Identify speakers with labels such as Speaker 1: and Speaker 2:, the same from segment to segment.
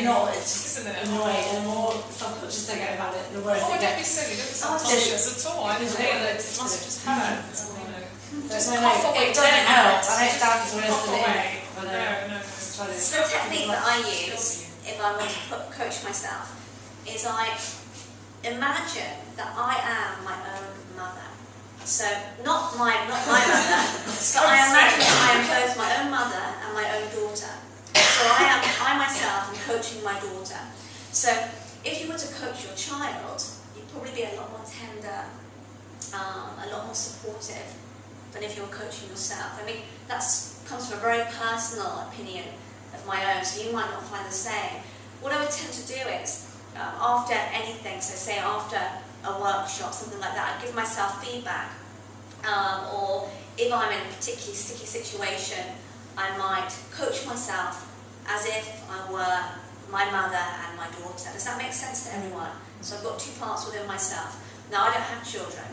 Speaker 1: not, it's just
Speaker 2: isn't it?
Speaker 1: annoying, and the more subconscious they get about it, the worse
Speaker 2: Oh,
Speaker 1: it
Speaker 2: don't be
Speaker 1: gets.
Speaker 2: silly, don't be subconscious at all. I feel that it must have just hurt. Just cough away.
Speaker 1: It doesn't help. I know it sounds worse
Speaker 2: Cough
Speaker 1: than it
Speaker 2: away.
Speaker 1: is. But
Speaker 2: No.
Speaker 3: So the technique that I use if I want to coach myself is I imagine that I am my own mother. So not my mother. So I imagine that I am both my own mother and my own daughter. So I myself am coaching my daughter. So if you were to coach your child, you'd probably be a lot more tender, a lot more supportive than if you're coaching yourself. I mean, that comes from a very personal opinion of my own, so you might not find the same. What I would tend to do is, after anything, so say after a workshop, something like that, I'd give myself feedback. Or if I'm in a particularly sticky situation, I might coach myself as if I were my mother and my daughter. Does that make sense to everyone? So I've got two parts within myself. Now, I don't have children,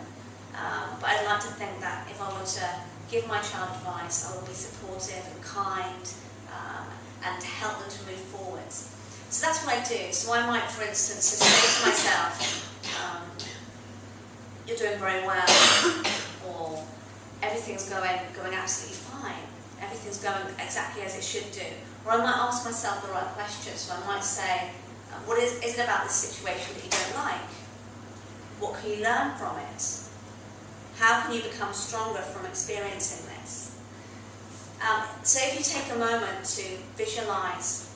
Speaker 3: but I'd like to think that if I were to give my child advice, I will be supportive and kind, and to help them to move forwards. So that's what I do. So I might, for instance, just say to myself, you're doing very well, or everything's going absolutely fine, everything's going exactly as it should do. Or I might ask myself the right question. So I might say, what is it about this situation that you don't like? What can you learn from it? How can you become stronger from experiencing this? So if you take a moment to visualize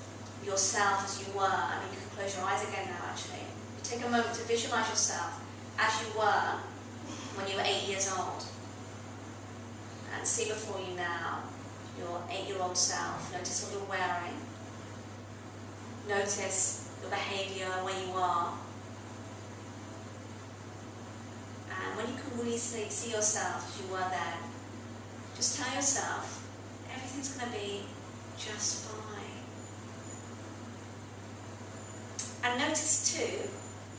Speaker 3: yourself as you were, I mean, you can close your eyes again now actually. You take a moment to visualize yourself as you were when you were 8 years old. And see before you now your 8-year-old self. Notice what you're wearing. Notice your behaviour, where you are. And when you can really see yourself as you were then, just tell yourself, everything's going to be just fine. And notice too,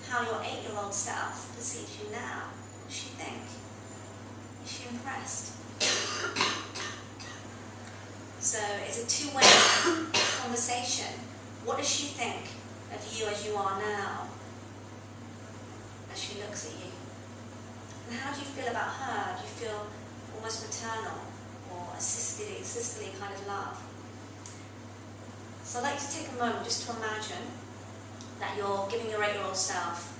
Speaker 3: how your 8-year-old self perceives you now. What does she think? Is she impressed? So it's a two-way conversation. What does she think of you as you are now, as she looks at you? And how do you feel about her? Do you feel almost maternal or a sisterly kind of love? So I'd like to take a moment just to imagine that you're giving your 8-year-old self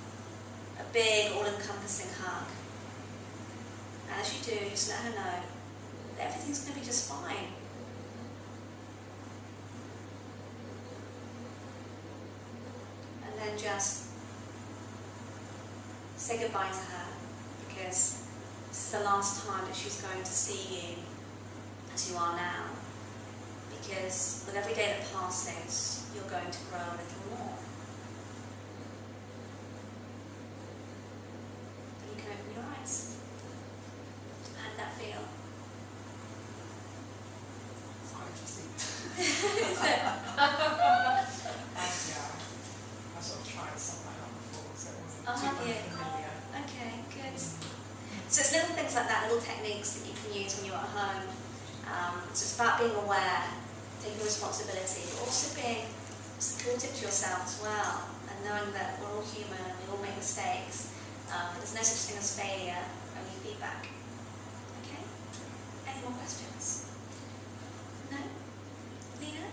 Speaker 3: a big, all-encompassing hug. And as you do, just let her know that everything's going to be just fine. And then just say goodbye to her, because this is the last time that she's going to see you as you are now. Because with every day that passes, you're going to grow a little more. And you can open your eyes. How did that feel?
Speaker 2: It's quite interesting.
Speaker 3: Is it?
Speaker 2: Yeah, I sort of tried something like that before, so it wasn't
Speaker 3: Oh,
Speaker 2: too
Speaker 3: have you?
Speaker 2: familiar.
Speaker 3: Okay, good. So it's little things like that, little techniques that you can use when you're at home. So it's about being aware, taking responsibility, but also being supportive to yourself as well, and knowing that we're all human, we all make mistakes, but there's no such thing as failure, only feedback. Okay? Any more questions? No? Lena?